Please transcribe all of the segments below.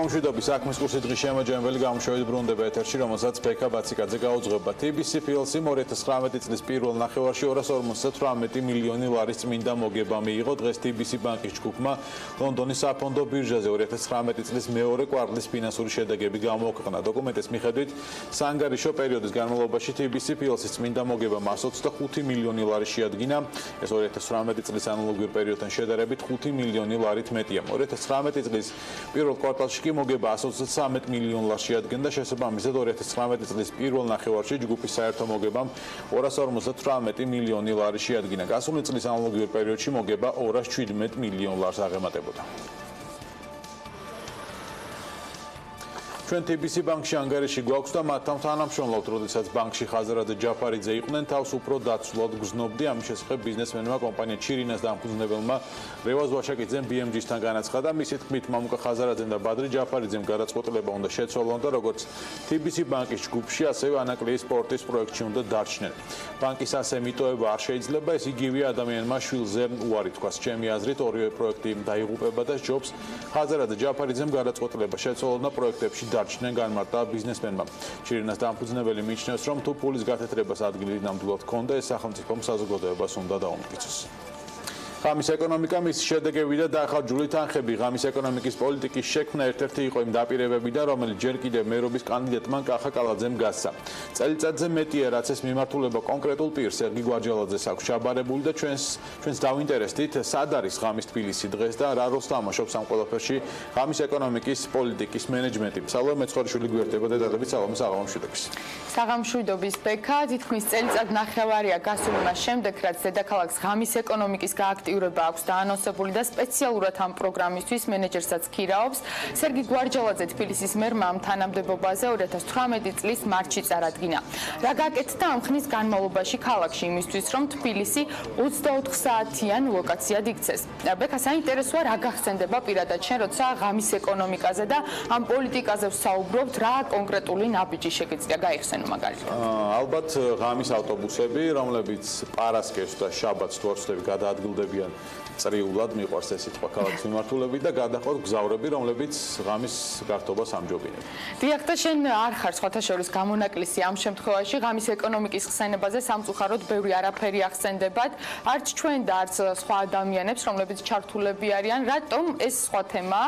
საგამშვიდობის საქმის კურსი დღის შემაჯამებელი გამოშვებით ბრუნდება ეთერში, რომელსაც ბექა ბაციკაძე გაუძღვება. Pirveli 2019 წლის პირველ ნახევარში 258 მილიონი ლარის წმინდა მოგება მიიღო. დღეს Pirveli ბანკის ჯგუფმა ლონდონის საფონდო ბირჟაზე 2019 წლის მეორე კვარტლის ფინანსური შედეგები გამოაქვეყნა. დოკუმენტის მიხედვით, საანგარიშო პერიოდის განმავლობაში Pirveli წმინდა მოგება 125 მილიონი ლარი შეადგინა. ეს 2018 წლის ანალოგიურ პერიოდთან შედარებით 5 მილიონი ლარით მეტია. 2019 წლის პირველ კვარტალში კი მოგება 123 მილიონ ლარს შეადგენდა, შესაბამისად 2019 წლის პირველ ნახევარში ჯგუფის საერთო მოგებამ 258 მილიონი ლარი შეადგინა. გასული წლის ანალოგიურ პერიოდში მოგება 217 მილიონ ლარს აღემატებოდა. ჩვენ Pirveli ბანკში ანგარიში გვაქვს და მათთან თანამშრომლობთ, როდესაც ბანკში ხაზარაძე ჯაფარიძე იყვნენ, თავს უფრო დაცულად გრძნობდი. ამის შესახებ ბიზნესმენმა კომპანია ჩირინას დამფუძნებელმა რევაზ ვაშაკიძემ BMG-სთან განაცხადა. მისი თქმით, მამუკა ხაზარაძემ და ბადრი ჯაფარიძემ გადაწყვეტილება უნდა შეცვალონ და როგორც Pirveli ბანკის ჯგუფში, ასევე ანაკლიის სპორტის პროექტში უნდა დარჩნენ. ბანკის ასე მიტოვება არ შეიძლება, ეს იგივე ადამიანმა შვილზე უარი თქვას. ჩემი აზრით, ორივე პროექტი დაიღუპება და ჯობს ხაზარაძე ჯაფარიძემ გადაწყვეტილება შეცვალონ და პროექტებში დარჩნენ განმარტა ბიზნესმენმა. ჩირინას დამფუძნებელი მიიჩნევს, რომ თუ ფულის გათეთრებას ადგილი ნამდვილად ჰქონდა, ეს სახელმწიფომ საზოგადოებას უნდა დაუმტკიცოს. ღამის ეკონომიკა მის შედეგები და დახარჯული თანხები. ღამის ეკონომიკის პოლიტიკის შექმნა ერთ-ერთი იყო იმ დაპირებებიდან, რომელიც ჯერ კიდევ მერობის კანდიდატმა კახა კალაძემ გასცა. წელიწადზე მეტია, რაც ეს მიმართულება კონკრეტულ პირს სერგი გვარჯალაძეს აქვს ჩაბარებული და ჩვენს დავინტერესდით, სად არის ღამის თბილისი დღეს და რა როლს თამაშობს ამ ყველაფერში ღამის ეკონომიკის პოლიტიკის მენეჯმენტი. სალომე მეცხოვარიშვილი გვერდება დედალებით, სალომე საღამოშვიდობის. საღამოშვიდობის ბექა, თითქმის წელიწად ნახევარია გასული მას შემდეგ, რაც დედაქალაქს ღამის ეკონომიკის გააქტიურება აქვს დაანონსებული და სპეციალურად ამ პროგრამისთვის მენეჯერსაც ქირაობს. სერგი გვარჯალაძე თბილისის მერმა ამ თანამდებობაზე 2018 წლის მარტში წარადგინა. რა გაკეთდა ამ ხნის განმავლობაში ქალაქში იმისთვის, რომ თბილისი 24 საათიან ლოკაციად იქცეს. ბექა, საინტერესოა რა გახსენდება პირადად შენ, როცა ღამის ეკონომიკაზე და ამ პოლიტიკაზე ვსაუბრობთ, რა კონკრეტული ნაბიჯი შეგიძლია გაიხსენო მაგალითად? ალბათ ღამის ავტობუსები, რომლებიც პარასკევს და შაბათს თუ არ ვცდები გადაადგილდებიან წრიულად, მიყვარს ეს სიტყვა ქალაქის მიმართულებით და გადაყავთ გზავრები, რომლებიც ღამის გართობას ამჯობინებენ. დიახ, და შენ არ ხარ სხვათა შორის გამონაკლისი ამ შემთხვევაში ღამის ეკონომიკის ხსენებაზე სამწუხაროდ ბევრი არაფერი ახსენდებათ, არც ჩვენ და არც სხვა ადამიანებს, რომლებიც ჩართულები არიან. რატომ ეს სხვა თემა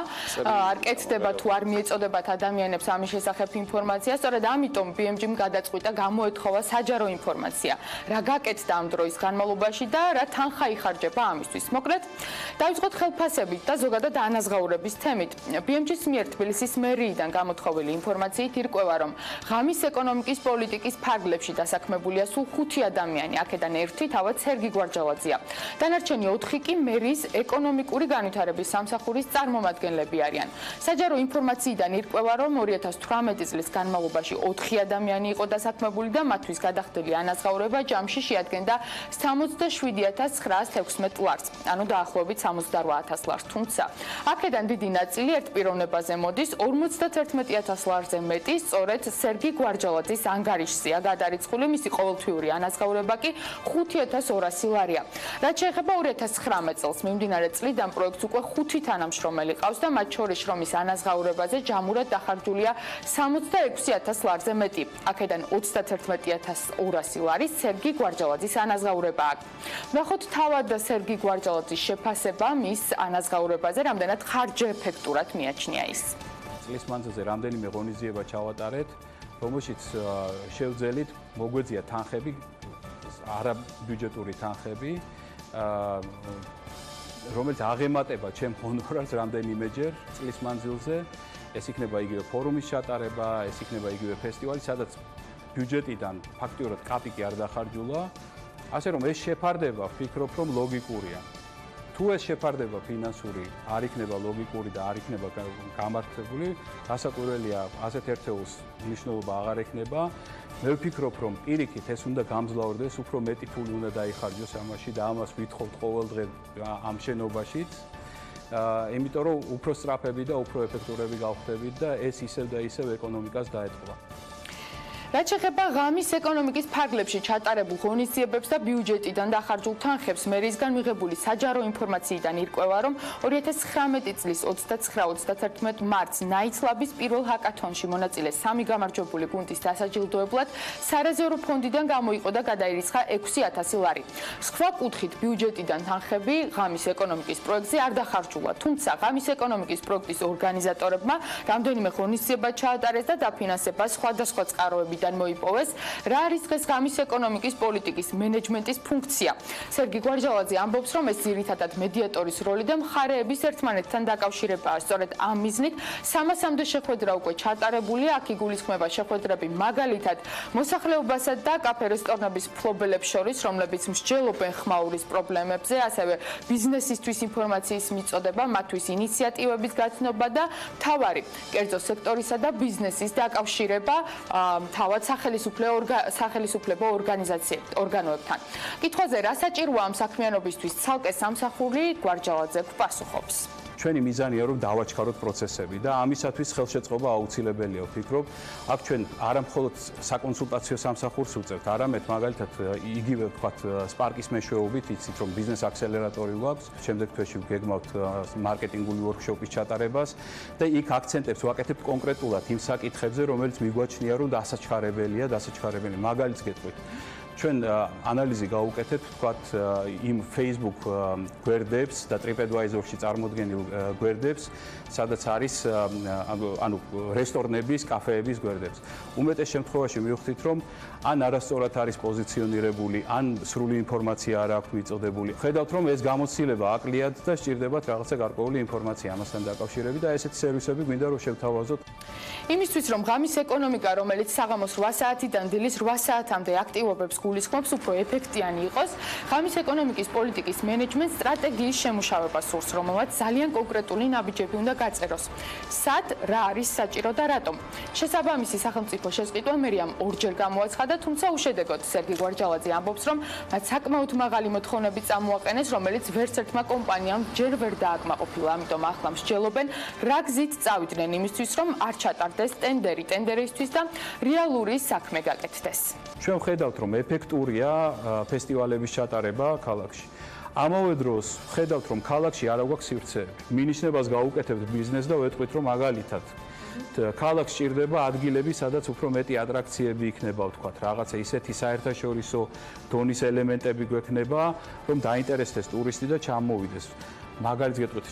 არ კეთდება თუ არ მიეწოდებათ ადამიანებს ამის შესახებ ინფორმაცია? სწორედ ამიტომ BMG-მ გადაწყვიტა გამოეთხოვა საჯარო ინფორმაცია. რა გაკეთდა ამ დროის განმავლობაში და რა თანხა იხარჯება ამისთვის? მოკლედ, დავიწყოთ ხელფასებით და ზოგადად ანაზღაურების თემით. BMG-ის მიერ თბილისის მერიიდან გამოთხოვილი ინფორმაციით ირკვევა, რომ ღამის ეკონომიკის პოლიტიკის ფარგლებში დასაქმებულია სულ 5 ადამიანი, აქედან ერთი თავად სერგი გვარჯალაძეა. დანარჩენი 4 კი მერის ეკონომიკური განვითარების სამსახურის წარმომადგენლები არიან. საჯარო ინფორმაციიდან ირკვევა, რომ 2018 წლის განმავლობაში 4 ადამიანი იყო დასაქმებული და მათთვის გადახდელი ანაზღაურება ჯამში შეადგენდა 67,916 ლარს, ანუ დაახლოებით 68,000 ლარს. თუმცა, აქედან დიდი ნაწილი ერთ პიროვნებაზე მოდის, 51,000 ლარზე მეტი სწორედ სერგი გვარჯალაძის ანგარიშზეა გადარიცხული, მისი ყოველთვიური ანაზღაურება კი 5,200 ლარია. რაც შეეხება 2019 წელს მიმდინარე წლიდან პროექტს უკვე 5 თანამშრომელი ყავს და მათ შორის შრომის ანაზღაურებაზე ჯამურად დახარჯულია 66,000 ლარზე მეტი. აქედან 31,200 ლარი სერგი გვარჯალაძის ანაზღაურებაა. ნახოთ თავად სერგი გვარჯალაძის შეფასება მის ანაზღაურებაზე, რამდენად ხარჯეეფექტურად მიაჩნია ის. წლის მანძილზე რამდენიმე ღონისძიება ჩავატარეთ, რომელშიც შევძელით მოგვეწია თანხები, არაბიუჯეტური თანხები, რომელიც აღემატება ჩემ ჰონორარს რამდენიმეჯერ წლის მანძილზე. ეს იქნება იგივე ფორუმის ჩატარება, ეს იქნება იგივე ფესტივალი, სადაც ბიუჯეტიდან ფაქტიურად კაპიკი არ დახარჯულა. ასე რომ ეს შეფარდება, ვფიქრობ, რომ ლოგიკურია. თუ ეს შეფარდება ფინანსური არ იქნება ლოგიკური და არ იქნება გამართლებული, გასაკვირველია ასეთ ერთეულს მნიშვნელობა აღარ ექნება. მე ვფიქრობ, რომ პირიქით ეს უნდა გამძლავრდეს, უფრო მეტი ფული უნდა დაიხარჯოს ამაში და ამას ვითხოვთ ყოველ დღე ამ შენობაშიც. იმიტომ რომ უფრო სწრაფები და უფრო ეფექტურები გავხდებით და ეს ისევ და ისევ ეკონომიკას დაეთყვა. რაც შეეხება ღამის ეკონომიკის ფარგლებში ჩატარებულ ღონისძიებებს და ბიუჯეტიდან დახარჯულ თანხებს, მერისგან მიღებული საჯარო ინფორმაციიდან ირკვევა, რომ 2019 წლის 29-31 მარტს ნაიცლაბის პირველ ჰაკათონში მონაწილე 3 გამარჯვებული გუნდის დასაჯილდოებლად სარეზერვო ფონდიდან გამოიყო და გადაირიცხა 6,000 ლარი. სხვა კუთხით ბიუჯეტიდან თანხები ღამის ეკონომიკის პროექტზე არ დახარჯულა, თუმცა ღამის ეკონომიკის პროექტის ორგანიზატორებმა რამდენიმე ღონისძიება ჩაატარეს და დაფინანსება სხვადასხვა წყაროებიდან მოიპოვეს. რა არის დღეს ღამის ეკონომიკის პოლიტიკის მენეჯმენტის ფუნქცია? სერგი გვარჯალაძე ამბობს, რომ ეს ძირითადად მედიატორის როლი და მხარეების ერთმანეთთან დაკავშირებაა. სწორედ ამ მიზნით 300-მდე შეხვედრა უკვე ჩატარებულია. აქ იგულისხმება შეხვედრები მაგალითად მოსახლეობასა და კაფე-რესტორნების მფლობელებს შორის, რომლებიც მსჯელობენ ხმაურის პრობლემებზე, ასევე ბიზნესისთვის ინფორმაციის მიწოდება, მათთვის ინიციატივების გაცნობა და მთავარი კერძო სექტორისა და ბიზნესის დაკავშირება თავად სახელისუფლებო ორგანოებთან. კითხვაზე რა საჭიროა ამ საქმიანობისთვის ცალკე სამსახური, გვარჯალაძე გვპასუხობს. ჩვენი მიზანია რომ დავაჩქაროთ პროცესები და ამისათვის ხელშეწყობა აუცილებელია ვფიქრობ. აქ ჩვენ არა მხოლოდ საკონსულტაციო სამსახურს უწევთ, არამედ მაგალითად იგივე ვთქვათ სპარკის მეშვეობით, იცით რომ ბიზნეს აქსელერატორი გვაქვს, შემდეგ თვეში გეგმავთ მარკეტინგული ვორქშოპის ჩატარებას და იქ აქცენტებს ვაკეთებთ კონკრეტულად იმ საკითხებზე, რომელიც მიგვაჩნია რომ დასაჩქარებელია. მაგალითს გეტყვით. ჩვენ ანალიზი გავუკეთეთ, ვთქვათ, იმ Facebook გვერდებს და TripAdvisor-ში წარმოდგენილ გვერდებს, სადაც არის ანუ რესტორნების, კაფეების გვერდებს. უმეტეს შემთხვევაში მივხვდით, რომ ან არასწორად არის პოზიციონირებული, ან სრული ინფორმაცია არ აქვს მიწოდებული. ხედავთ, რომ ეს გამოცდილება აკლიათ და სჭირდებათ რაღაცა გარკვეული ინფორმაცია ამასთან დაკავშირებით და ესეთი სერვისები გვინდა რომ შევთავაზოთ. იმისთვის, რომ ღამის ეკონომიკა, რომელიც საღამოს 8 საათიდან დილის 8 საათამდე აქტივობებს გულისხმობს, უფრო ეფექტიანი იყოს, ღამის ეკონომიკის პოლიტიკის მენეჯმენტ სტრატეგიის შემუშავება სურს, რომელმაც ძალიან კონკრეტული ნაბიჯები უნდა გაწეროს. სად, რა არის საჭირო და რატომ? შესაბამისი სახელმწიფო შესყიდვა მერიამ ორჯერ გამოაცხადა, თუმცა უშედეგოდ. სერგი გვარჯალაძე ამბობს, რომ მათ საკმაოდ მაღალი მოთხოვნები წამოაყენეს, რომელიც ვერც ერთმა კომპანიამ ჯერ ვერ დააკმაყოფილა. ამიტომ ახლა მსჯელობენ, რა გზით წავიდნენ იმისთვის, რომ არ ჩატარდეს ტენდერისთვის და რეალური საქმე გაკეთდეს. ჩვენ ვხედავთ, რომ ეფექტურია ფესტივალების ჩატარება ქალაქში. ამავე დროს ვხედავთ, რომ ქალაქში არ აქვს სივრცეები. მინიშნებას გაუკეთებთ ბიზნესს და ვეტყვით, რომ მაგალითად ქალაქს სჭირდება ადგილები, სადაც უფრო მეტი ატრაქციები იქნება, ვთქვათ, რაღაცა ისეთი საერთაშორისო დონის ელემენტები გვექნება, რომ დაინტერესდეს ტურისტი და ჩამოვიდეს. მაგალითს გეტყვით,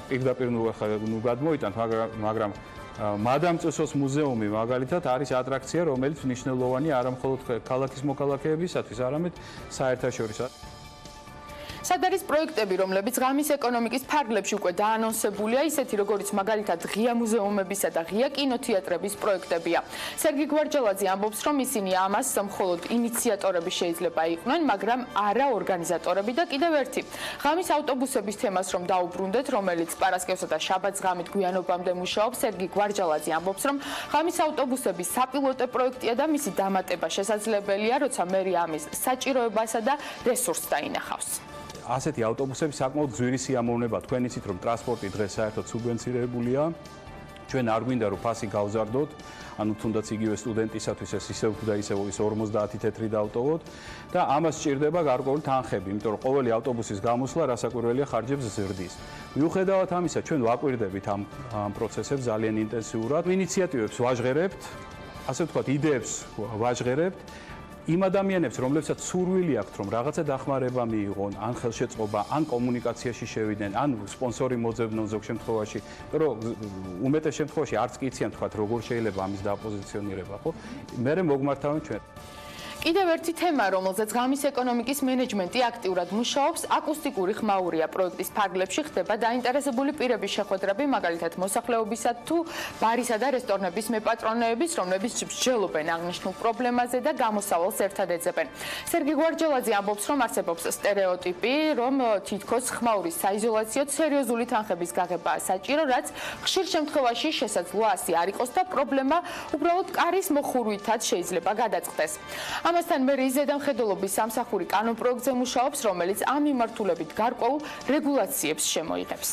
პირდაპირ ნუ გადმოიტანთ, მაგრამ მადამწესოს მუზეუმი მაგალითად არის ატრაქცია, რომელიც მნიშვნელოვანია არა მხოლოდ ქალაქის მოქალაქეებისათვის, არამედ საერთაშორისო. სად არის პროექტები, რომლებიც ღამის ეკონომიკის ფარგლებში უკვე დაანონსებულია, ისეთი როგორც მაგალითად ღია მუზეუმებისა და ღია კინოთეატრების პროექტებია. სერგი გვარჯალაძე ამბობს, რომ ისინი ამას მხოლოდ ინიციატორები შეიძლება იყვნენ, მაგრამ არა ორგანიზატორები და კიდევ ერთი. ღამის ავტობუსების თემას რომ დაუბრუნდეთ, რომელიც პარასკევსა და შაბათს ღამით გვიანობამდე მუშაობს, სერგი გვარჯალაძე ამბობს, რომ ღამის ავტობუსების საპილოტო პროექტია და მისი დამატება შესაძლებელია, როცა მერი ამის საჭიროებასა და რესურსს დაინახავს. ასეთი ავტობუსები საკმაოდ ძვირი სიამოვნება. თქვენ იცით, რომ ტრანსპორტი დღეს საერთოდ სუბვენცირებულია. ჩვენ არ გვინდა რომ ფასი გავზარდოთ, ანუ თუნდაც იგივე სტუდენტისათვის ეს ისევ და ისევ 50 თეთრი დავტოვოთ და ამას სჭირდება გარკვეული თანხები, იმიტომ რომ ყოველი ავტობუსის გამოსვლა რასაკვირველია ხარჯებს ზრდის. მიუხედავად ამისა, ჩვენ ვაკვირდებით ამ პროცესებს ძალიან ინტენსიურად. ინიციატივებს ვაჟღერებთ, ასე ვთქვათ, იდეებს ვაჟღერებთ. იმ ადამიანებს, რომლებსაც სურვილი აქვთ, რომ რაღაცა დახმარება მიიღონ, ან ხელშეწყობა, ან კომუნიკაციაში შევიდნენ, ან სპონსორი მოძებნონ ზოგ შემთხვევაში, რომ უმეტეს შემთხვევაში არც კი იციან თქვათ, როგორ შეიძლება ამის დაპოზიციონირება, ხო? მერე მოგმართავენ ჩვენ. კიდევ ერთი თემა, რომელზეც ღამის ეკონომიკის მენეჯმენტი აქტიურად მუშაობს, აკუსტიკური ხმაურია. პროექტის ფარგლებში ხდება დაინტერესებული პირების შეხვედრები, მაგალითად მოსახლეობისა თუ ბარისა და რესტორნების მეპატრონეების, რომლებიც მსჯელობენ აღნიშნულ პრობლემაზე და გამოსავალს ერთად ეძებენ. სერგი გვარჯალაძე ამბობს, რომ არსებობს სტერეოტიპი, რომ თითქოს ხმაურის საიზოლაციოდ სერიოზული თანხების გაღებაა საჭირო, რაც ხშირ შემთხვევაში შესაძლოა ასე არ იყოს და პრობლემა უბრალოდ კარის მოხურვითაც შეიძლება გადაწყდეს. ამასთან მერიის ზედამხედველობის სამსახური კანონპროექტზე მუშაობს, რომელიც ამ მიმართულებით გარკვეულ რეგულაციებს შემოიღებს.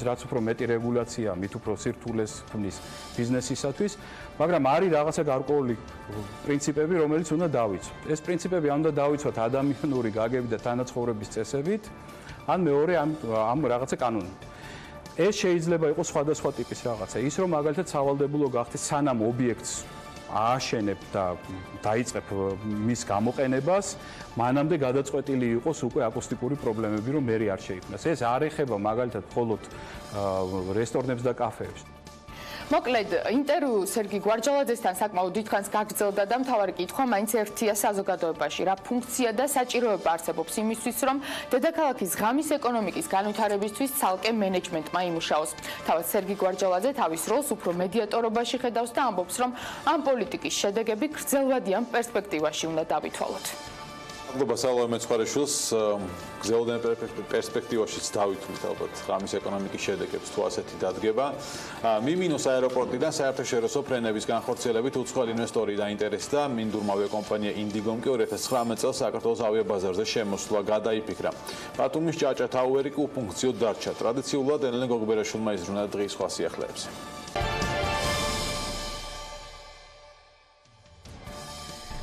რაც უფრო მეტი რეგულაცია, მით უფრო სირთულეს ქმნის ბიზნესისათვის, მაგრამ არის რაღაცა გარკვეული პრინციპები, რომელიც უნდა დავიცვათ. ეს პრინციპები უნდა დავიცვათ ადამიანური გაგებით და თანაცხოვრების წესებით, ან მეორე ამ რაღაცა კანონით. ეს შეიძლება იყოს სხვადასხვა ტიპის რაღაცა. ის რომ მაგალითად სავალდებულო გახდეს სანამ ობიექტს ააშენებ და დაიწყებ მის გამოყენებას, მანამდე გადაწყვეტილი იყოს უკვე აკუსტიკური პრობლემები, რომ მე არ შეიქმნას. ეს არ ეხება მაგალითად მხოლოდ რესტორნებს და კაფეებს. მოკლედ, ინტერვიუ სერგი გვარჯალაძესთან საკმაოდ დიდხანს გაგრძელდა და მთავარი კითხვა მაინც ერთია საზოგადოებაში, რა ფუნქცია და საჭიროება არსებობს იმისთვის, რომ დედაქალაქის ღამის ეკონომიკის განვითარებისთვის ცალკე მენეჯმენტმა იმუშაოს. თავად სერგი გვარჯალაძე თავის როლს უფრო მედიატორობაში ხედავს და ამბობს, რომ ამ პოლიტიკის შედეგები გრძელვადიან პერსპექტივაში უნდა დავითვალოთ. მადლობა სალომე მეცხარიშვილს, გრძელვადიან პერსპექტივაშიც დავითვლით ალბათ ღამის ეკონომიკის შედეგებს თუ ასეთი დადგება. მიმინოს აეროპორტიდან საერთაშორისო ფრენების განხორციელებით უცხოელი ინვესტორი დაინტერესდა, მინდურმა ავიაკომპანია ინდიგომ კი 2019 წელს საქართველოს ავიაბაზარზე შემოსვლა გადაიფიქრა. ბათუმის ჭაჭა თაუერი კი უფუნქციოდ დარჩა. ტრადიციულად ელენე გოგბერაშვილმა იზრუნა დღის სხვა სიახლეებზე.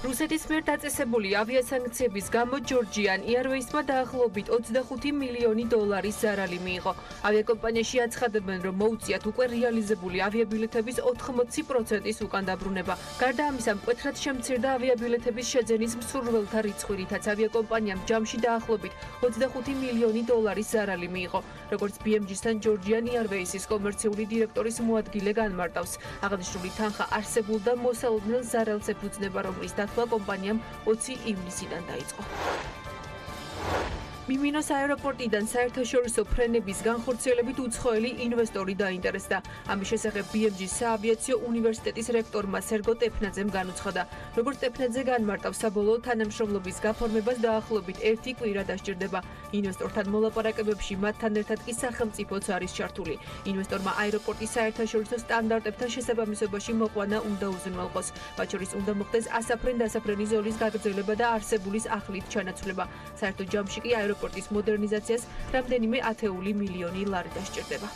რუსეთის მიერ დაწესებული ავიასანქციების გამო ჯორჯიან Airways-მა დაახლოებით 25 მილიონი დოლარის ზარალი მიიღო. ავიაკომპანიაში აცხადებენ, რომ მოუწიათ უკვე რეალიზებული ავიაბილეთების 80%-ის უკან დაბრუნება. გარდა ამისა, მკვეთრად შემცირდა ავიაბილეთების შეძენის მსურველთა რიცხვი, რითაც ავიაკომპანიამ ჯამში დაახლოებით 25 მილიონი დოლარის ზარალი მიიღო. როგორც BMG-სთან ჯორჯიან Airways-ის კომერციული დირექტორის მოადგილე განმარტავს, აღნიშნული თანხა არსებულ და მოსალოდნელ ზარალს ეფუძნება, რომლის კომპანიამ 20 ივნისიდან დაიწყო. მიმინოს აეროპორტიდან საერთაშორისო ფრენების განხორციელებით უცხოელი ინვესტორი დაინტერესდა. ამის შესახებ BMG-ის საავიაციო უნივერსიტეტის რექტორმა სერგო ტეფნაძემ განუცხადა. როგორც ტეფნაძე განმარტავს, საბოლოო თანამშრომლობის გაფორმებას დაახლოებით 1 კვირა დასჭირდება. ინვესტორთან მოლაპარაკებებში მათთან ერთად კი სახელმწიფოც არის ჩართული. ინვესტორმა აეროპორტის საერთაშორისო სტანდარტებთან შესაბამისობაში მოყვანა უნდა უზრუნველყოს. მათ შორის უნდა მოხდეს ასაფრენ-დასაფრენი ზოლის გაგრძელება და არსებულის ახლით ჩანაცვლება. საერთო ჯამში კი აეროპორტის მოდერნიზაციას რამდენიმე ათეული მილიონი ლარი დასჭირდება.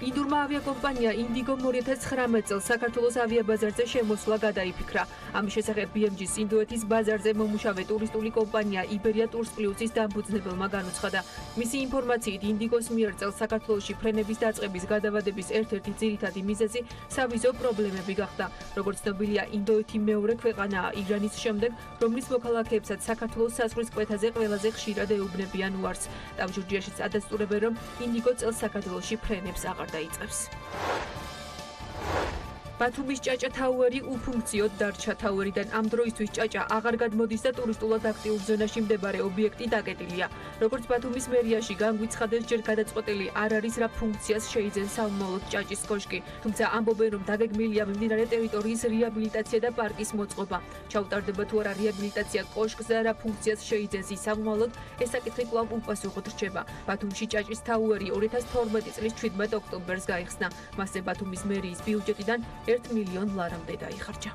ინდურმა ავიაკომპანია ინდიგომ 2019 წელს საქართველოს ავიაბაზარზე შემოსვლა გადაიფიქრა. ამის შესახებ BMG-ის ინდოეთის ბაზარზე მომუშავე ტურისტული კომპანია Iberia Tours Plus-ის დამფუძნებელმა განუცხადა. მისი ინფორმაციით, ინდიგოს მიერ წელს საქართველოში ფრენების დაწყების გადავადების ერთ-ერთი ძირითადი მიზეზი სავიზო პრობლემები გახდა. როგორც ცნობილია, ინდოეთი მეორე ქვეყანაა ირანის შემდეგ, რომლის მოქალაქეებსაც საქართველოს საზღვრის კვეთაზე ყველაზე ხშირად ეუბნებიან უარს. ტავჟურჯიაშიც ადასტურებენ, რომ ინდიგო წელს საქართველოში ფრენებს აღარ დაიწყებს. ბათუმის ჭაჭა თაუერი უფუნქციოდ დარჩა. თაუერიდან ამ დროისთვის ჭაჭა აღარ გადმოდის და ტურისტულად აქტიურ ზონაში მდებარე ობიექტი დაკეტილია. როგორც ბათუმის მერიაში განგვიცხადეს, ჯერ გადაწყვეტილი არ არის, რა ფუნქციას შეიძენს საომნალოდ ჭაჭის კოშკი. თუმცა ამბობენ, რომ დაგეგმილია მიმდინარე ტერიტორიის რეაბილიტაცია და პარკის მოწყობა. ჩაუტარდება თუ არა რეაბილიტაცია კოშკს და რა ფუნქციას შეიძენს ის საომნალოდ, ეს საკითხი კვლავ უპასუხოდ რჩება. ბათუმში ჭაჭის თაუერი 2012 წლის 17 ოქტომბერს გაიხსნა. მასზე ბათუმის მერიის ბიუჯეტიდან 1 მილიონ ლარამდე დაიხარჯა.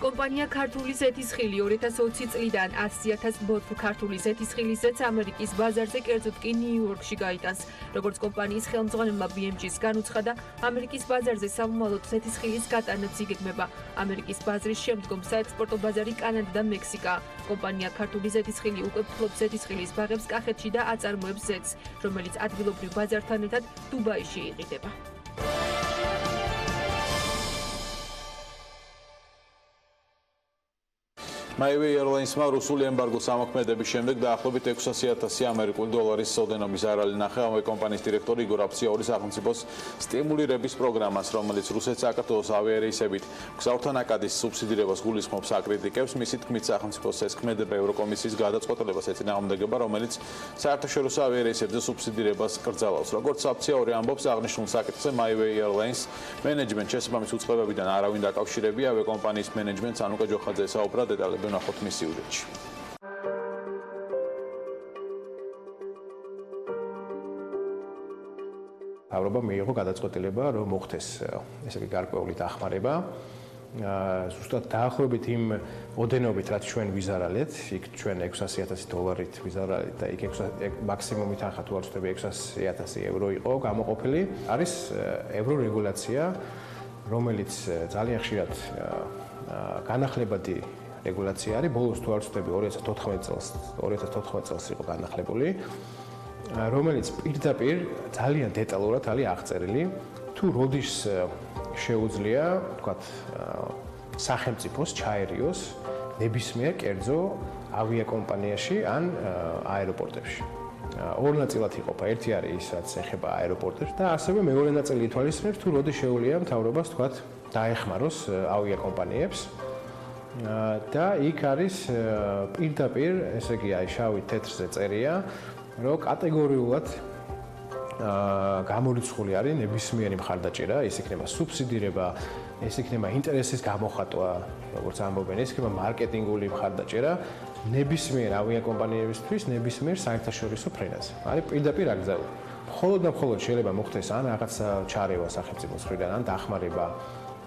კომპანია ქართული ზეთისხილი 2020 წლიდან 100,000 ბოთლ ქართული ზეთისხილისზეც ამერიკის ბაზარზე, კერძოდ კი ნიუ-იორკში გაიტანს. როგორც კომპანიის ხელმძღვანელმა BMG-ს განუცხადა, ამერიკის ბაზარზე საომნალოდ ზეთისხილის გატანაც იგეგმება. ამერიკის ბაზრის შემდგომ საექსპორტო ბაზარი კანადა და მექსიკაა. კომპანია ქართული ზეთისხილი უკვე ფლობს ზეთისხილის ბაღებს კახეთში და აწარმოებს ზეთს, რომელიც ადგილობრივ ბაზართან ერთად დუბაიში იყიდება. MyWay Airlines-მა რუსული ემბარგოს ამოქმედების შემდეგ დაახლოებით 600,000 ამერიკული დოლარის ოდენობის ზარალი ნახა ავიაკომპანიის დირექტორი იგორ აფციაურის სახელმწიფოს სტიმულირების პროგრამას, რომელიც რუსეთ-საქართველოს ავიარეისებით მგზავრთა ნაკადის სუბსიდირებას გულისხმობს, აკრიტიკებს. მისი თქმით, სახელმწიფოს ესქმედება ევროკომისიის გადაწყვეტილებას ეწინააღმდეგება, რომელიც საერთაშორისო ავიარეისებზე სუბსიდირებას კრძალავს. როგორც აფციაური ამბობს, აღნიშნულ საკითხზე MyWay Airlines მენეჯმენტ შესაბამის უწყებებიდან არავინ დაკავშირებია. ავიაკომპანიის მენეჯმენტს ანუკა ჯოხაძე ესაუბრა, დეტალები ნახოთ მის სიუჟეტში. მთავრობამ მიიღო გადაწყვეტილება, რომ მოხდეს ესე იგი გარკვეული დახმარება ზუსტად დაახლოებით იმ ოდენობით, რაც ჩვენ ვიზარალეთ, იქ ჩვენ $600,000 ვიზარალეთ და იქ მაქსიმუმი თანხა თუ არ ვცდები €600,000 იყო გამოყოფილი. არის ევრორეგულაცია, რომელიც ძალიან ხშირად განახლებადი რეგულაცია არის. ბოლოს თუ არ ვცდები 2014 წელს იყო განახლებული, რომელიც პირდაპირ ძალიან დეტალურად არის აღწერილი, თუ როდის შეუძლია, ვთქვათ, სახელმწიფოს ჩაერიოს ნებისმიერ კერძო ავიაკომპანიაში ან აეროპორტებში. ორ ნაწილად იყოფა. ერთი არის ის, რაც ეხება აეროპორტებს და ასევე მეორე ნაწილი ითვალისწინებს, თუ როდის შეუძლია მთავრობას, ვთქვათ, დაეხმაროს ავიაკომპანიებს. და იქ არის პირდაპირ, ესე იგი, აი შავი თეთრზე წერია, რომ კატეგორიულად გამორიცხული არის ნებისმიერი მხარდაჭერა, ეს იქნება სუბსიდირება, ეს იქნება ინტერესის გამოხატვა, როგორც ამბობენ, ეს იქნება მარკეტინგული მხარდაჭერა ნებისმიერ ავიაკომპანიებისთვის, ნებისმიერ საერთაშორისო ფრენაზე. არის პირდაპირ აკრძალული. მხოლოდ და მხოლოდ შეიძლება მოხდეს ან რაღაცა ჩარევა სახელმწიფოს მხრიდან, ან დახმარება,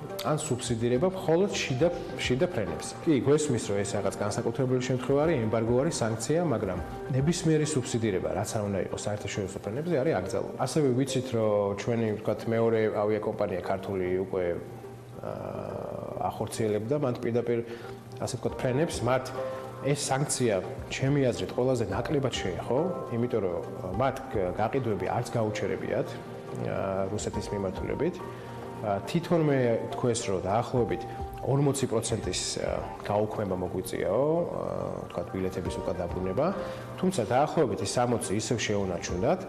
ან სუბსიდირება მხოლოდ შიდა ფრენებს. კი, გვესმის, რომ ეს რაღაც განსაკუთრებული შემთხვევა არის, ემბარგო არის, სანქცია, მაგრამ ნებისმიერი სუბსიდირება, რაც არ უნდა იყოს საერთაშორისო ფრენებზე, არის აკრძალული. ასევე ვიცით, რომ ჩვენი, ვთქვათ, მეორე ავიაკომპანია ქართული უკვე ახორციელებდა მათ პირდაპირ, ასე ვთქვათ, ფრენებს, მათ ეს სანქცია ჩემი აზრით ყველაზე ნაკლებად შეეხო, იმიტომ რომ მათ გაყიდვები არც გაუჩერებიათ რუსეთის მიმართულებით. თვითონმე თქვეს, რომ დაახლოებით 40%-ის გაუქმება მოგვიწიაო, ვთქვათ, ბილეთების უკან დაბრუნება, თუმცა დაახლოებით 60 ისევ შეუნარჩუნდათ.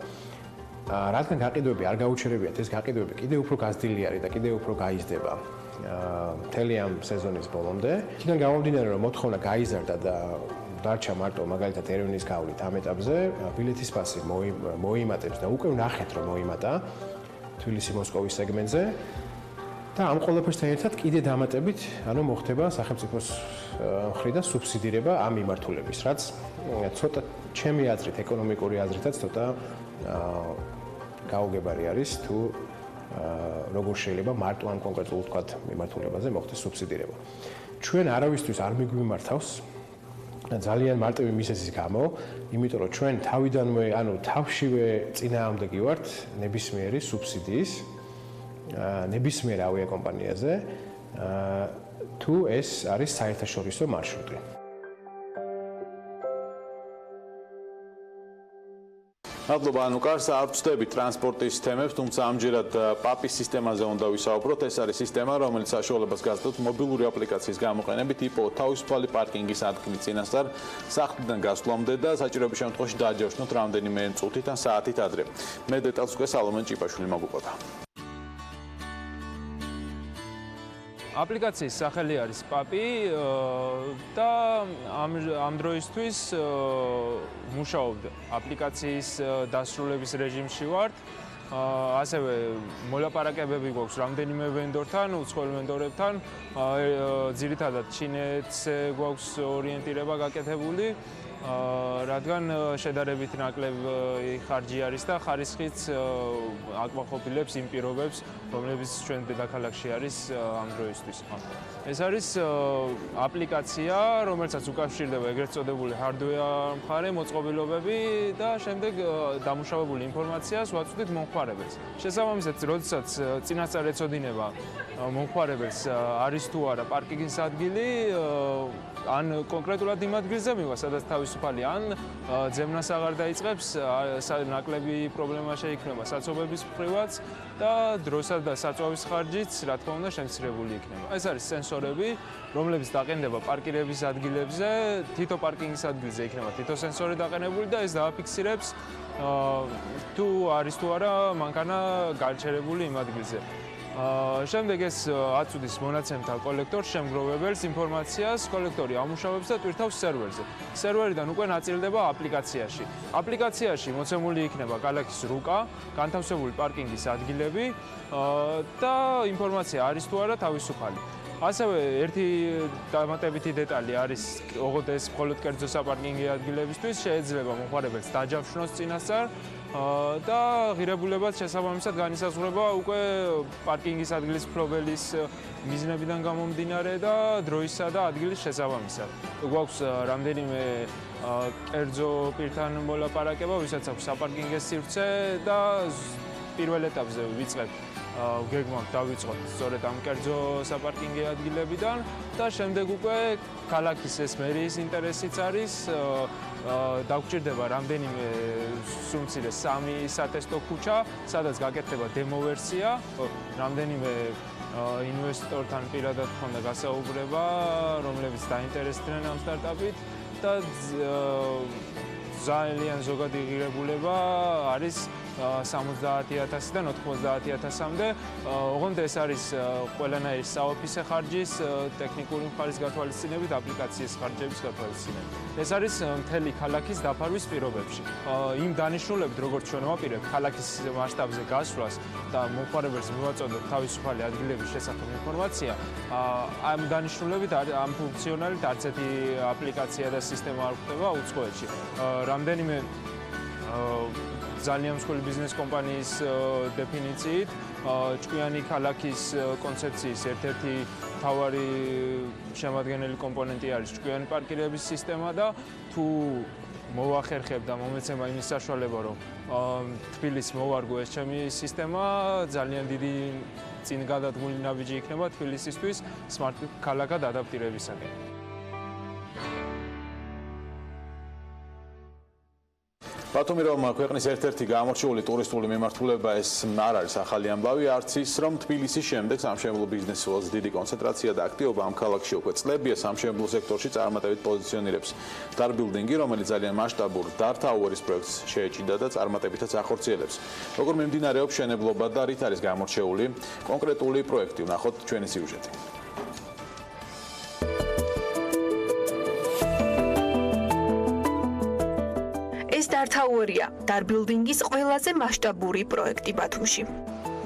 რადგან გაყიდვები არ გაუჩერებიათ, ეს გაყიდვები კიდევ უფრო გაზრდილი არის და კიდევ უფრო გაიზრდება მთელი ამ სეზონის ბოლომდე. იქიდან გამომდინარე, რომ მოთხოვნა გაიზარდა და დარჩა მარტო მაგალითად ერევნის გავლით ამ ეტაპზე, ბილეთის ფასი მოიმატებს და უკვე ვნახეთ, რომ მოიმატა თბილისი-მოსკოვის სეგმენტზე. და ამ ყველაფერთან ერთად კიდე დამატებით, ანუ მოხდება სახელმწიფოს მხრიდან სუბსიდირება ამ მიმართულების, რაც ცოტა ჩემი აზრით, ეკონომიკური აზრითაც ცოტა გაუგებარი არის, თუ როგორ შეიძლება მარტო ამ კონკრეტულ, ვთქვათ, მიმართულებაზე მოხდეს სუბსიდირება. ჩვენ არავისთვის არ მიგვიმართავს ძალიან მარტივი მიზეზის გამო, იმიტომ რომ ჩვენ თავიდანვე, ანუ თავშივე წინააღმდეგი ვართ ნებისმიერი სუბსიდიის ნებისმიერ ავიაკომპანიაზე, თუ ეს არის საერთაშორისო მარშრუტი. მადლობა ანუკარს, არ ვწდები ტრანსპორტის თემებს, თუმცა ამჯერად პაპის სისტემაზე უნდა ვისაუბროთ. ეს არის სისტემა, რომელიც საშუალებას გასდევს მობილური აპლიკაციის გამოყენებით იპოვოთ თავისუფალი პარკინგის ადგილი წინასწარ სახლიდან გასვლამდე და საჭიროების შემთხვევაში დააჯავშნოთ რამდენიმე წუთით ან საათით ადრე. მე დეტალს უკვე სალომონ ჭიპაშვილი მაგვიყვება. აპლიკაციის სახელი არის პაპი და ამ დროისთვის მუშაობ აპლიკაციის დასრულების რეჟიმში ვართ. ასევე მოლაპარაკებები გვაქვს რამდენიმე ვენდორთან, უცხოელ ვენდორებთან, ძირითადად ჩინეთს გვაქვს ორიენტირება გაკეთებული. რადგან შედარებით ნაკლები ხარჯი არის და ხარისხიც აკმაყოფილებს იმ პირობებს, რომლებიც ჩვენ დედაქალაქში არის ამ დროისთვის. ეს არის აპლიკაცია, რომელსაც უკავშირდება ეგრეთ წოდებული hardware მხარე, მოწყობილობები და შემდეგ დამუშავებული ინფორმაციას ვაწვდით მომხმარებელს. შესაბამისად, როდესაც წინასწარ ეცოდინება მომხმარებელს არის თუ არა პარკინგის ადგილი, ან კონკრეტულად იმ ადგილზე მივა, სადაც თავისუფალი, ან ძებნას აღარ დაიწყებს, ნაკლები პრობლემა შეიქმნება საცობების მხრივაც და დროსა და საწვავის ხარჯიც, რა თქმა უნდა, შემცირებული იქნება. ეს არის სენსორები, რომლებიც დაყენდება პარკირების ადგილებზე, თითო პარკინგის ადგილზე იქნება თითო სენსორი დაყენებული და ეს დააფიქსირებს თუ არის თუ არა მანქანა გაჩერებული იმ ადგილზე. შემდეგ ეს აწვდის მონაცემთა კოლექტორს შემგროვებელს ინფორმაციას, კოლექტორი ამუშავებს და ტვირთავს სერვერზე. სერვერიდან უკვე ნაწილდება აპლიკაციაში. აპლიკაციაში მოცემული იქნება ქალაქის რუკა, განთავსებული პარკინგის ადგილები და ინფორმაცია არის თუ არა თავისუფალი. ასევე ერთი დამატებითი დეტალი არის, ოღონდ ეს მხოლოდ კერძო საპარკინგო ადგილებისთვის შეიძლება მომხმარებელს დაჯავშნოს წინასწარ და ღირებულებაც შესაბამისად განისაზღვრება უკვე პარკინგის ადგილის მფლობელის მიზნებიდან გამომდინარე და დროისა და ადგილის შესაბამისად. გვაქვს რამდენიმე კერძო პირთან მოლაპარაკება, ვისაც აქვს საპარკინგო სივრცე და პირველ ეტაპზე ვიწყებთ გეგმავთ დავიწყოთ სწორედ ამ კერძო საპარკინგო ადგილებიდან და შემდეგ უკვე ქალაქის ეს მერიის ინტერესიც არის დაგვჭირდება რამდენიმე სუმცირე 3 სატესტო ქუჩა, სადაც გაკეთდება დემო ვერსია, რამდენიმე ინვესტორთან პირადად ხონდა გასაუბრება, რომლებიც დაინტერესდნენ ამ სტარტაპით და ძალიან ზოგადი ღირებულება არის 70,000-დან 90,000-მდე. ოღონდ ეს არის ყველანაირი საოფისე ხარჯის, ტექნიკური მხარის გათვალისწინებით, აპლიკაციის ხარჯების გათვალისწინებით. ეს არის მთელი ქალაქის დაფარვის პირობებში. იმ დანიშნულებით, როგორც ჩვენ ვაპირებთ ქალაქის მასშტაბზე გასვლას და მომხმარებელს მივაწოდოთ თავისუფალი ადგილების შესახებ ინფორმაცია, ამ დანიშნულებით ამ ფუნქციონალით არც ერთი აპლიკაცია და სისტემა არ გვხვდება უცხოეთში. რამდენიმე ძალიან მსხვილი ბიზნეს კომპანიის დეფინიციით ჭკვიანი ქალაქის კონცეფციის ერთ-ერთი მთავარი შემადგენელი კომპონენტი არის ჭკვიანი პარკირების სისტემა და თუ მოვახერხებ და მომეცემა იმის საშუალება, რომ თბილისს მოვარგო ეს ჩემი სისტემა, ძალიან დიდი წინ გადადგმული ნაბიჯი იქნება თბილისისთვის სმარტ ქალაქად ადაპტირებისაკენ. ბათუმი რომ ქვეყნის ერთ-ერთი გამორჩეული ტურისტული მიმართულება ეს არ არის ახალი ამბავი, არც ის რომ თბილისის შემდეგ სამშენებლო ბიზნესის უელს დიდი კონცენტრაცია და აქტივობა ამ ქალაქში უკვე წლებია სამშენებლო სექტორში წარმატებით პოზიციონირებს დარბილდინგი, რომელიც ძალიან მასშტაბურ დართაუერის პროექტს შეეჭიდა და წარმატებითაც ახორციელებს. როგორ მიმდინარეობს მშენებლობა და რით არის გამორჩეული კონკრეტული პროექტი, ვნახოთ ჩვენი სიუჟეტი. დართაუერია დარბილდინგის ყველაზე მასშტაბური პროექტი ბათუმში.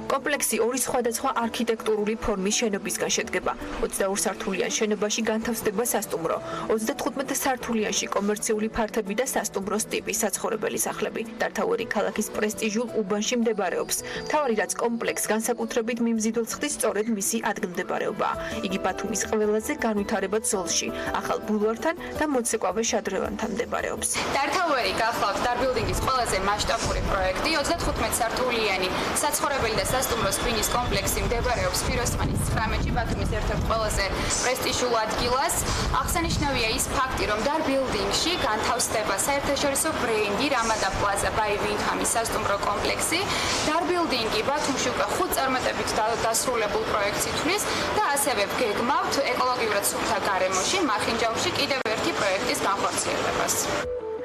კომპლექსი ორი სხვადასხვა არქიტექტურული ფორმის შენობისგან შედგება. 22 სართულიან შენობაში განთავსდება სასტუმრო, 35 სართულიანში კომერციული ფართები და სასტუმროს ტიპის საცხოვრებელი სახლები. დართაუერი ქალაქის პრესტიჟულ უბანში მდებარეობს. მთავარი რაც კომპლექსს განსაკუთრებით მიმზიდველს ხდის სწორედ მისი ადგილმდებარეობაა. იგი ბათუმის ყველაზე განვითარებად ზოლში, ახალ ბულვართან და მოცეკვავე შადრევანთან მდებარეობს. დართაუერი გახლავთ დარბილდინგის ყველაზე მასშტაბური პროექტი, 35 სართულიანი საცხოვრებელი და სასტუმროს ბინის კომპლექსი მდებარეობს ფიროსმანის 19-ში, ბათუმის ერთ-ერთ ყველაზე პრესტიჟულ ადგილას. აღსანიშნავია ის ფაქტი, რომ დარბილდინგში განთავსდება საერთაშორისო ბრენდი რამადა პლაზა ბაი ვინჰამის სასტუმრო კომპლექსი. დარბილდინგი ბათუმში უკვე 5 წარმატებით დასრულებულ პროექტს ითვლის და ასევე გეგმავთ ეკოლოგიურად სუფთა გარემოში მახინჯაურში კიდევ ერთი პროექტის განხორციელებას.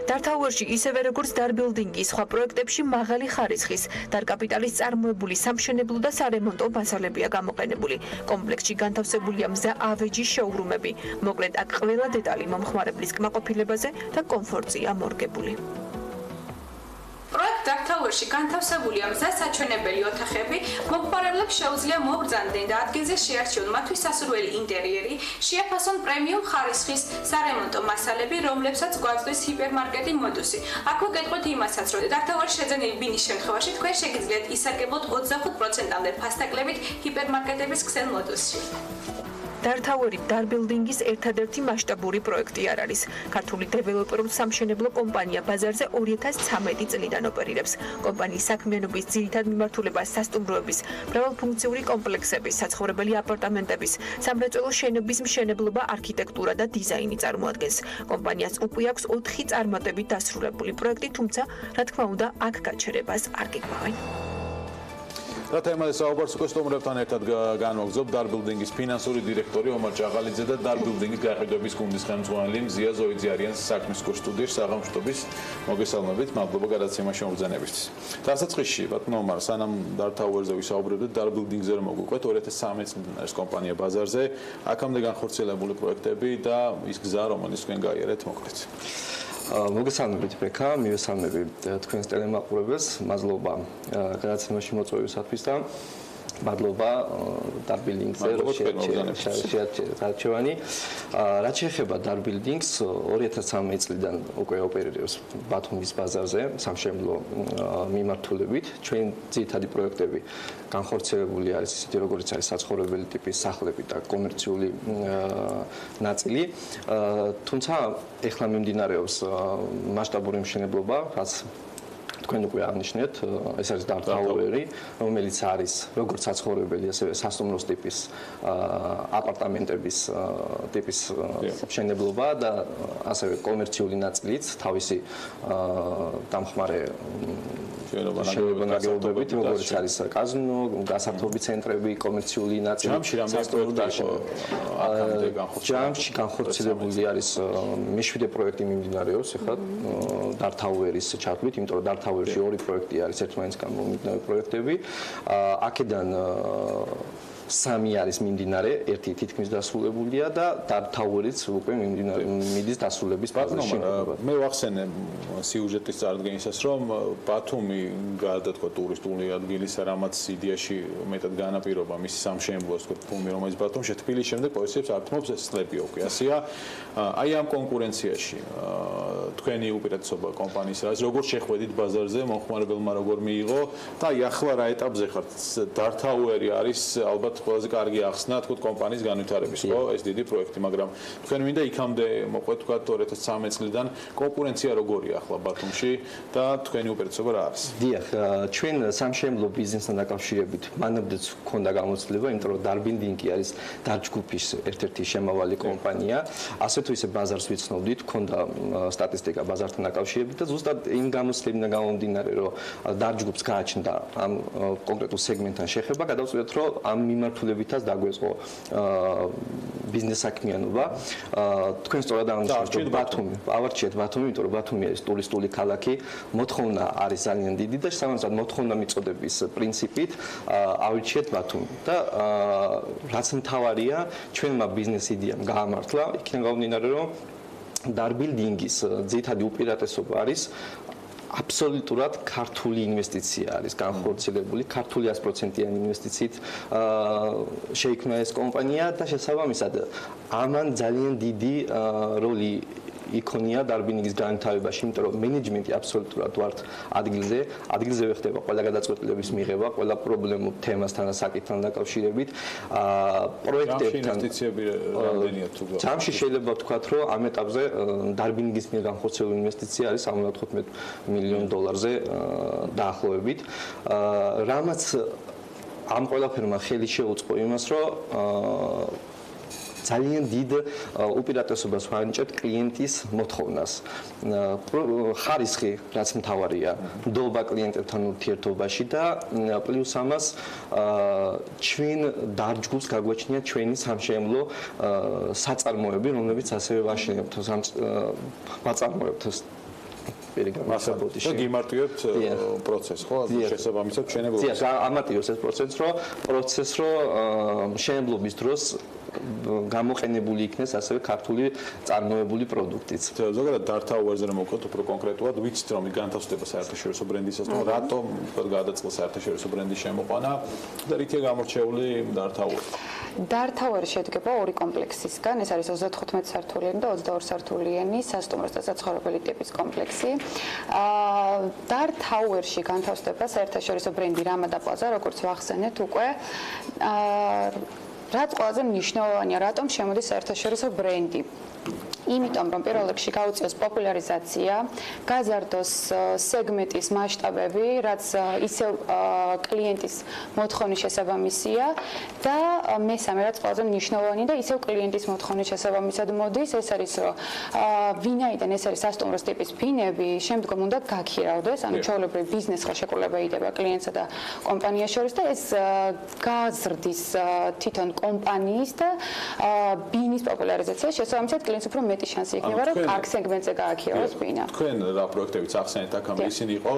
დართაუერში ისევე როგორც დარბილდინგის სხვა პროექტებში მაღალი ხარისხის დარკაპიტალის წარმოებული სამშენებლო და სარემონტო მასალებია გამოყენებული. კომპლექსში განთავსებულია მზა ავეჯის შოურუმები. მოკლედ აქ ყველა დეტალი მომხმარებლის კმაყოფილებაზე და კომფორტზეა მორგებული. პროექტ დართაუერში განთავსებულია მზა საჩვენებელი ოთახები, მომხმარებლებს შეუძლია მოგზავნდნენ და ადგილზე შეარჩიონ მათთვის სასურველი ინტერიერი, შეაფასონ პრემიუმ ხარისხის სარემონტო მასალები, რომლებსაც გვაწვდის ჰიპერმარკეტი მოდუსი. აქვე გეტყვით იმასაც, რომ დართაუერში შეძენილი ბინის შემთხვევაში თქვენ შეგიძლიათ ისარგებლოთ 25%-მდე ფასტაკლებით ჰიპერმარკეტების ქსელ მოდუსში. დართაუერი დარბილდინგის ერთადერთი მასშტაბური პროექტი არ არის. ქართული დეველოპერულ სამშენებლო კომპანია ბაზარზე 2013 წლიდან ოპერირებს. კომპანიის საქმიანობის ძირითად მიმართულებას სასტუმროების, მრავალფუნქციური კომპლექსების, საცხოვრებელი აპარტამენტების, სამრეწველო შენობის მშენებლობა, არქიტექტურა და დიზაინი წარმოადგენს. კომპანიას უკვე აქვს 4 წარმატებით დასრულებული პროექტი, თუმცა, რა თქმა უნდა, აქ გაჩერებას არ გიყვავენ. რა თემაზე საუბარს უკვე სტუმრებთან ერთად განვაგრძობ დარბილდინგის ფინანსური დირექტორი ომარ ჭაღალიძე და დარბილდინგის გაყიდვების გუნდის ხელმძღვანელი მზია ზოიძე არიან საქმის კურს სტუდიაში საღამოშტობის მოგესალმებით, მადლობა გადაცემაში მომბრძანებისთვის. დასაწყისში ბატონო ომარ, სანამ დართაუერზე ვისაუბრებდით, დარბილდინგზე რომ მოგვიყვეთ 2013 წლიდან არის კომპანია ბაზარზე, აქამდე განხორციელებული პროექტები და ის გზა, რომელიც თქვენ გაიარეთ, მოკლედ. მოგესალმებით ბექა, მივესალმები თქვენს ტელემაყურებელს, მადლობა გადაცემაში მოწვევისათვის და მადლობა დარბილდინგზე შეარჩევანი. რაც შეეხება დარბილდინგს 2013 წლიდან უკვე ოპერირებს ბათუმის ბაზარზე სამშენებლო მიმართულებით. ჩვენ ძირითადი პროექტები განხორციელებული არის ისეთი როგორც არის საცხოვრებელი ტიპის სახლები და კომერციული ნაწილი. თუმცა ეხლა მიმდინარეობს მასშტაბური მშენებლობა, რაც თქვენ უკვე აღნიშნეთ, ეს არის დარტაუერი, რომელიც არის როგორც საცხოვრებელი, ასევე სასტუმროს ტიპის აპარტამენტების ტიპის მშენებლობა და ასევე კომერციული ნაწილიც თავისი დამხმარე შენებებით, როგორც არის კაზინო, გასართობი ცენტრები, კომერციული ნაწილი. ჯამში განხორციელებული არის მე-7 პროექტი მიმდინარეობს ახლა დარტაუერის ჩათვლით, იმიტომ რომ დარტაუერში 2 პროექტი არის ერთმანეთისგან მომდინარე პროექტები. აქედან 3 არის მიმდინარე, ერთი თითქმის დასრულებულია და დარტაუერიც უკვე მიმდინარე მიდის დასრულების ფაზაში. მე ვახსენე სიუჟეტის წარდგენისას, რომ ბათუმი გარდა თქვა ტურისტული ადგილისა, რამაც იდეაში მეტად განაპირობა მისი სამშენებლო ფულმი, რომელიც ბათუმში თბილისის შემდეგ პოზიციებს ართმობს, ეს სლებიოკიასია. აი ამ კონკურენციაში თქვენი უპირატესობა კომპანიის რა, როგორ შეხვედით ბაზარზე, მომხმარებელმა როგორ მიიღო და აი ახლა რა ეტაპზე ხართ? დარტაუერი არის ალბათ ყველაზე კარგი ახსნა თქვა კომპანიის განვითარების, ხო? ეს დიდი პროექტი, მაგრამ თქვენ მინდა იქამდე მოყვეთ თქვა 2013 წლიდან კონკურენცია როგორია ახლა ბათუმში და თქვენი უპირატესობა რა არის? დიახ, ჩვენ სამშენებლო ბიზნესთან დაკავშირებით მანამდეც ჰქონდა გამოცდილება, იმიტომ რომ დარბილდინგი არის დარჯგუფის ერთ-ერთი შემავალი კომპანია. ასე თუ ისე ბაზარს ვიცნობდით, ჰქონდა სტატისტიკა ბაზართან დაკავშირებით და ზუსტად იმ გამოცდილებიდან გამომდინარე, რომ დარჯგუფს გააჩნდა ამ კონკრეტულ სეგმენტთან შეხება, გადავწყვიტეთ, რომ ამ მიმართულებითაც დაგვეწყო ბიზნეს საქმიანობა. თქვენ სწორად აღნიშნეთ ბათუმი. ავარჩიეთ ბათუმი, იმიტომ რომ ბათუმი არის ტურისტული ქალაქი, მოთხოვნა არის ძალიან დიდი და შესაბამისად მოთხოვნა მიწოდების პრინციპით ავირჩიეთ ბათუმი. და რაც მთავარია, ჩვენმა ბიზნეს იდეამ გაამართლა, იქიდან გამომდინარე, რომ დარბილდინგის ძირითადი უპირატესობა არის აბსოლუტურად ქართული ინვესტიცია არის განხორციელებული, ქართული 100%-იანი ინვესტიციით შეიქმნა ეს კომპანია და შესაბამისად ამან ძალიან დიდი როლი იქონია დარბილდინგის განვითარებაში, იმიტომ რომ მენეჯმენტი აბსოლუტურად ვართ ადგილზე ხდება ყველა გადაწყვეტილების მიღება, ყველა პრობლემურ თემასთან და საკითხთან დაკავშირებით. პროექტებთან ინვესტიციები რამდენია თუ გა? ჯამში შეიძლება ვთქვათ, რომ ამ ეტაპზე დარბილდინგის მიერ განხორციელებული ინვესტიცია არის 75 მილიონ დოლარზე დაახლოებით. რამაც ამ ყველაფერმა ხელი შეუწყო იმას, რომ ძალიან დიდ უპირატესობას ვანიჭებთ კლიენტის მოთხოვნას. ხარისხი, რაც მთავარია, ნდობა კლიენტებთან ურთიერთობაში და პლუს ამას ჩვენ დარჯგუფს გაგვაჩნია ჩვენი სამშენებლო საწარმოები, რომლებიც ასევე ვაშენებთ ვაწარმოებთ მასაბოტიში. და გიმარტივებთ პროცესს, ხო? შესაბამისად შენებლობას. დიახ, ამატივებს ეს პროცესს, რომ შენებლობის დროს გამოყენებული იქნეს ასევე ქართული წარმოებული პროდუქტიც. ზოგადად დარტაუერზე რომ მოვყვეთ უფრო კონკრეტულად, ვიცით რომ განთავსდება საერთაშორისო ბრენდისასთან, რატომ თქვა გადაწყდა საერთაშორისო ბრენდის შემოყვანა და რითია გამორჩეული დარტაუერი? დარტაუერი შედგება 2 კომპლექსისგან, ეს არის 35 სართულიანი და 22 სართულიანი სასტუმროს და საცხოვრებელი ტიპის კომპლექსი. დარტაუერში განთავსდება საერთაშორისო ბრენდი რამადა პლაზა, როგორც ვახსენეთ უკვე. რაც ყველაზე მნიშვნელოვანია, რატომ შემოდის საერთაშორისო ბრენდი? იმიტომ რომ პირველ რიგში გაუწიოს პოპულარიზაცია, გაზარდოს სეგმენტის მასშტაბები, რაც ისევ კლიენტის მოთხოვნის შესაბამისია და მესამე რაც ყველაზე მნიშვნელოვანი და ისევ კლიენტის მოთხოვნის შესაბამისად მოდის, ეს არის რომ ვინაიდან ეს არის სასტუმროს ტიპის ბინები, შემდგომ უნდა გაქირავდეს, ანუ ჩვეულებრივ ბიზნეს ხელშეკრულება იდება კლიენტსა და კომპანიას შორის და ეს გაზრდის თვითონ კომპანიის და ბინის პოპულარიზაცია შესაბამისად კლინს უფრო მეტი შანსი იქნება, რომ კარგ სეგმენტზე გააქირავოს ბინა. თქვენ რა პროექტებიც ახსენეთ აქ, ისინი იყო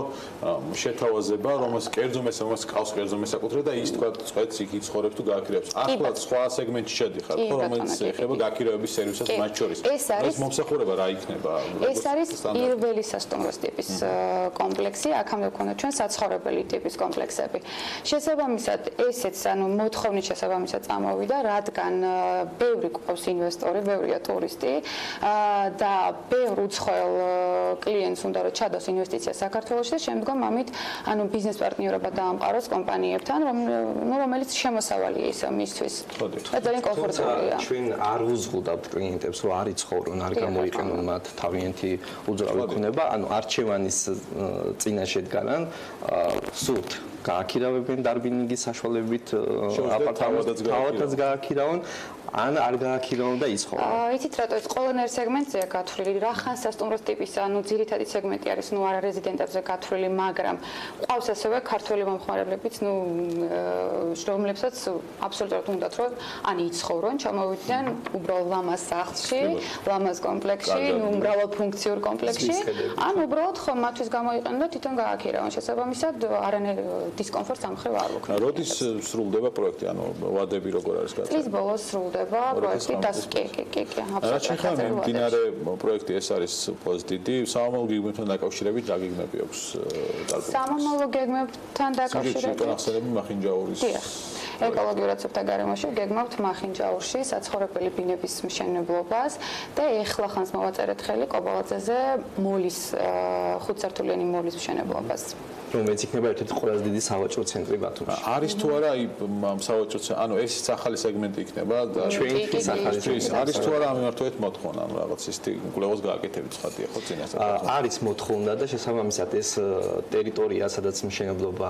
შეთავაზება, რომელს კერძო ყავს კერძო მესაკუთრება და ის თქვა წვეთს იქ იცხოვრებს თუ გააქირავებს. ახლა სხვა სეგმენტში შედიხარ, ხო, რომელიც ეხება გააქირავების სერვისებს მათ შორის. ეს მომსახურება რა იქნება? ეს არის პირველი სასტუმროს ტიპის კომპლექსი, აქამდე გვქონდა ჩვენ საცხოვრებელი ტიპის კომპლექსები. შესაბამისად, ესეც მოთხოვნის შესაბამისად წამოვიდა, რადგან ბევრი გვყავს ინვესტორი, ბევრია ტურისტი და ბევრ უცხოელ კლიენტს უნდა რომ ჩადოს ინვესტიცია საქართველოში და შემდგომ ამით ბიზნეს პარტნიორობა დაამყაროს კომპანიებთან, რომელიც შემოსავალია ისევ მისთვის. და ძალიან კომფორტულია. ჩვენ არ უზღუდავთ კლიენტებს, რომ არ იცხოვრონ, არ გამოიყენონ მათ თავიანთი უძრავი ქონება, არჩევანის წინაშე დგანან, სულთ გააქირავებენ დარბინინგის საშუალებით აპარტამენტს, თავადაც გააქირავონ, ან არ გააქირავონ და იცხოვრონ. იცით რატო ეს ყველანაირ სეგმენტზეა გათვლილი, რახან სასტუმროს ტიპის, ძირითადი სეგმენტი არის, არარეზიდენტებზე გათვლილი, მაგრამ ყავს ასევე ქართველი მომხმარებლებიც, რომლებსაც აბსოლუტურად უნდათ, რომ ან იცხოვრონ, ჩამოვიდნენ უბრალოდ ლამაზ სახლში, ლამაზ კომპლექსში, მრავალფუნქციურ კომპლექსში, ან უბრალოდ ხო მათთვის გამოიყენონ და თვითონ გააქირავონ. შესაბამისად, არანაირ დისკომფორტს ამ ხრივ არ ვუქნებ. როდის სრულდება პროექტი, ვადები როგორ არის გაწეული? წლის ბოლოს სრულდება პროექტი და კი, აბსოლუტურად. მიმდინარე პროექტი ეს არის უფრო დიდი, სამომავლო გეგმებთან დაკავშირებით რა გეგმები აქვს დარბინინგს? სამომავლო გეგმებთან დაკავშირებით განახსენები მახინჯაურის ეკოლოგიურაცებთა გარემოში გეგმავთ მახინჯაურში საცხოვრებელი ბინების მშენებლობას და ეხლა ხანს მოვაწერეთ ხელი კობალაძეზე მოლის ხუთსართულიანი მოლის მშენებლობას. რომელიც იქნება ერთ-ერთი ყველაზე დიდი სავაჭრო ცენტრი ბათუმში. არის თუ არა ამ სავაჭრო ცენტრი, ეს ახალი სეგმენტი იქნება და ჩვენთვის ახალი სეგმენტი არის თუ არა ამიმართვეთ მოთხოვნა, რაღაც ის კვლევას გააკეთებით ხათია ხო წინასწარ. არის მოთხოვნა და შესაბამისად ეს ტერიტორია, სადაც მშენებლობა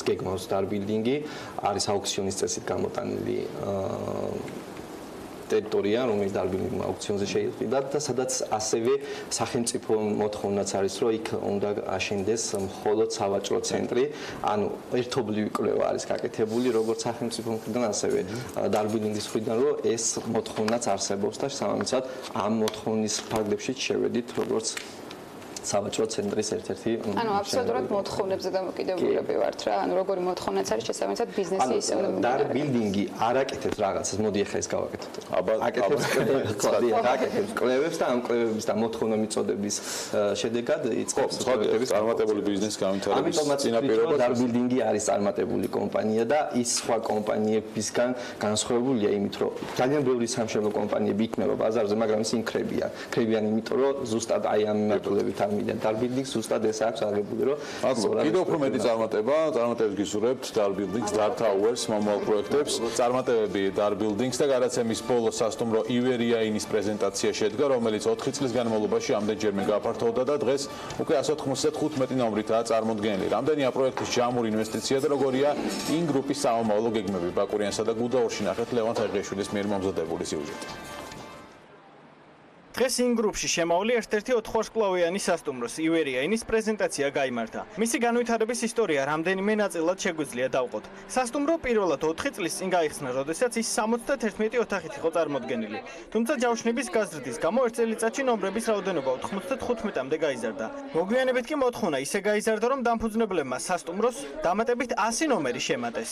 გეგმავს დარბინინგი, არის აუქციონის წესით გამოტანილი ტერიტორია, რომელიც დარბინინგმა აუქციონზე შეიყიდა და სადაც ასევე სახელმწიფო მოთხოვნაც არის, რომ იქ უნდა აშენდეს მხოლოდ სავაჭრო ცენტრი, ანუ ერთობლივი კვლევა არის გაკეთებული, როგორც სახელმწიფო მხრიდან, ასევე დარბინინგის მხრიდან, რომ ეს მოთხოვნაც არსებობს და შესაბამისად ამ მოთხოვნის ფარგლებში შევედით, როგორც სავაჭრო ცენტრის ერთ-ერთი აბსოლუტურად მოთხოვნებზე დამოკიდებულები ვართ რა, როგორი მოთხოვნაც არის შესაბამისად ბიზნესი ისე უნდა მიმდინარეობდეს. დარბინინგი არ აკეთებს რაღაცას, მოდი ახლა ეს გავაკეთოთ. აკეთებს კვლევებს და ამ კვლევების და მოთხოვნა მიწოდების შედეგად იწყებს პროექტების წარმატებული ბიზნეს განვითარების წინაპირობა. დარბინინგი არის წარმატებული კომპანია და ის სხვა კომპანიებისგან განსხვავებულია იმით, რომ ძალიან ბევრი სამშენებლო კომპანიები იქნება ბაზარზე, მაგრამ ისინი ქრებიან იმიტომ, რომ ზუსტად აი ამ მიმართულებით დარბინინგს ზუსტად ეს აქვს აღებული, რომ კიდევ უფრო მეტი წარმატებებს გისურვებთ დარბინინგს, დარტაუერს, მომავალ პროექტებს. წარმატებები დარბინინგს და გადაცემის ბოლოს სასტუმრო ივერია-ინის პრეზენტაცია შედგა, რომელიც 4 წლის განმავლობაში ამდენჯერმე გააფართოვდა და დღეს უკვე 195 ნომრითაა წარმოდგენილი. რამდენია პროექტის ჯამური ინვესტიცია და როგორია ინ გრუპის სამომავლო გეგმები? ბაკურიანსა და გუდაურში ნახეთ ლევან თაიღეშვილის მიერ მომზადებული სიუჟეტი. დღეს ინ გრუპში შემოვლი ერთ-ერთი 4 ვარსკვლავიანი სასტუმროს ივერია-ინის პრეზენტაცია გაიმართა. მისი განვითარების ისტორია რამდენიმე ნაწილად შეგვიძლია დავყოთ. სასტუმრო პირველად 4 წლის წინ გაიხსნა, როდესაც ის 71 ოთახით იყო წარმოდგენილი. თუმცა ჯავშნების გაზრდის გამო ერთ წელიწადში ნომრების რაოდენობა 95-მდე გაიზარდა. მოგვიანებით კი მოთხოვნა ისე გაიზარდა, რომ დამფუძნებლებმა სასტუმროს დამატებით 100 ნომერი შემატეს.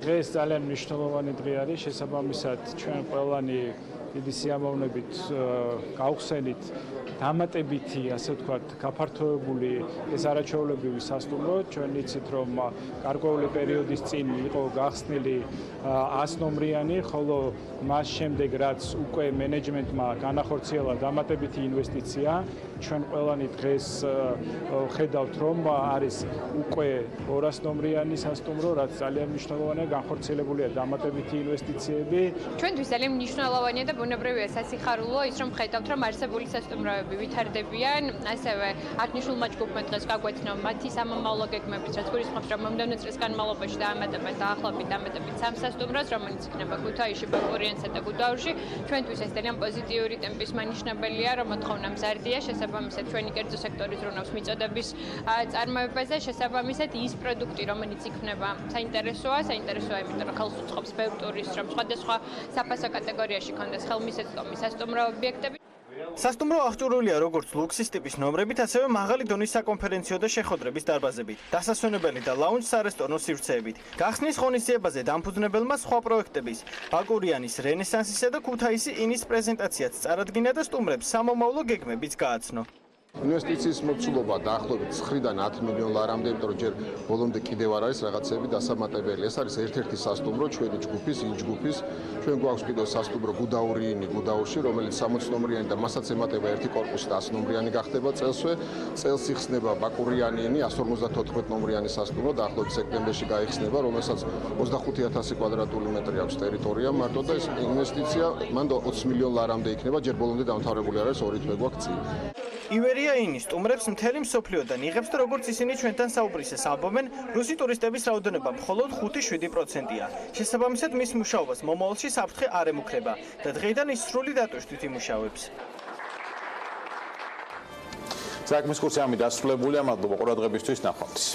დღეს ძალიან მნიშვნელოვანი დღე არის, შესაბამისად ჩვენ ყველანი დიდი სიამოვნებით გავხსენით დამატებითი, ასე ვთქვათ, გაფართოებული ეს არაჩვეულებრივი სასტუმრო. ჩვენ იცით, რომ გარკვეული პერიოდის წინ იყო გახსნილი 100 ნომრიანი, ხოლო მას შემდეგ რაც უკვე მენეჯმენტმა განახორციელა დამატებითი ინვესტიცია, ჩვენ ყველანი დღეს ხედავთ, რომ არის უკვე 200 ნომრიანი სასტუმრო, რაც ძალიან მნიშვნელოვანია, განხორციელებულია დამატებითი ინვესტიციები. ჩვენთვის ძალიან მნიშვნელოვანია და ბუნებრივია სასიხარულოა ის, რომ ხედავთ, რომ რომ არსებული სასტუმროები ვითარდებიან, ასევე აღნიშნულმა ჯგუფმა დღეს გაგვეცნო მათი სამომავლო გეგმებიც, რაც გულისხმობს, რომ მომდევნო წლის განმავლობაში დაამატებენ დაახლოებით 3 სასტუმროს, რომელიც იქნება ქუთაისში, ბაკურიანსა და გუდაურში. ჩვენთვის ეს ძალიან პოზიტიური ტემპის მანიშნებელია, რომ მოთხოვნა მზარდია, შესაბამისად ჩვენი კერძო სექტორი ზრუნავს მიწოდების წარმოებაზე, შესაბამისად ის პროდუქტი, რომელიც იქნება საინტერესოა, იმიტომ რომ ხელს უწყობს ბევრ ტურისტს, რომ სხვადასხვა საფასო კატეგორიაში კონდეს ხელმისაწვდომი სასტუმრო ობიექტები. სასტუმრო აღჭურვილია როგორც ლუქსის ტიპის ნომრებით, ასევე მაღალი დონის საკონფერენციო და შეხვედრების დარბაზებით, დასასვენებელი და ლაუნჯ სარესტორნო სივრცეებით. გახსნის ღონისძიებაზე დამფუძნებელმა სხვა პროექტების, ბაკურიანის, რენესანსისა და ქუთაისი ინის პრეზენტაციაც წარადგინა და სტუმრებს სამომავლო გეგმებიც გააცნო. ინვესტიციის მოცულობა დაახლოებით 9-დან 10 მილიონ ლარამდე, იმიტომ რომ ჯერ ბოლომდე კიდევ არ არის რაღაცები დასამატებელი. ეს არის ერთ-ერთი სასტუმრო ჩვენი ჯგუფის, იმ ჯგუფის. ჩვენ გვაქვს კიდევ სასტუმრო გუდაურში, რომელიც 60 ნომრიანი და მასაც ემატება ერთი კორპუსი და 100 ნომრიანი გახდება წელსვე. წელს იხსნება ბაკურიანი, 154 ნომრიანი სასტუმრო, დაახლოებით სექტემბერში გაიხსნება, რომელსაც 25000 კვადრატული მეტრი აქვს ტერიტორია მარტო და ეს ინვესტიცია მანდ 20 მილიონ ლარამდე იქნება, ჯერ ბოლომდე დამთავრებული არ არის, 2 თვე გვაქვს წინ. ივერია ინის სტუმრებს მთელი მსოფლიოდან იღებს და როგორც ისინი ჩვენთან საუბრისას ამბობენ, რუსი ტურისტების რაოდენობა მხოლოდ 5-7%-ია. შესაბამისად მის მუშაობას მომავალში საფრთხე არ ემუქრება და დღეიდან ის სრული დატვირთვით იმუშავებს. საქმის კურსი ამით დასრულებულია, მადლობა ყურადღებისთვის, ნახვამდის.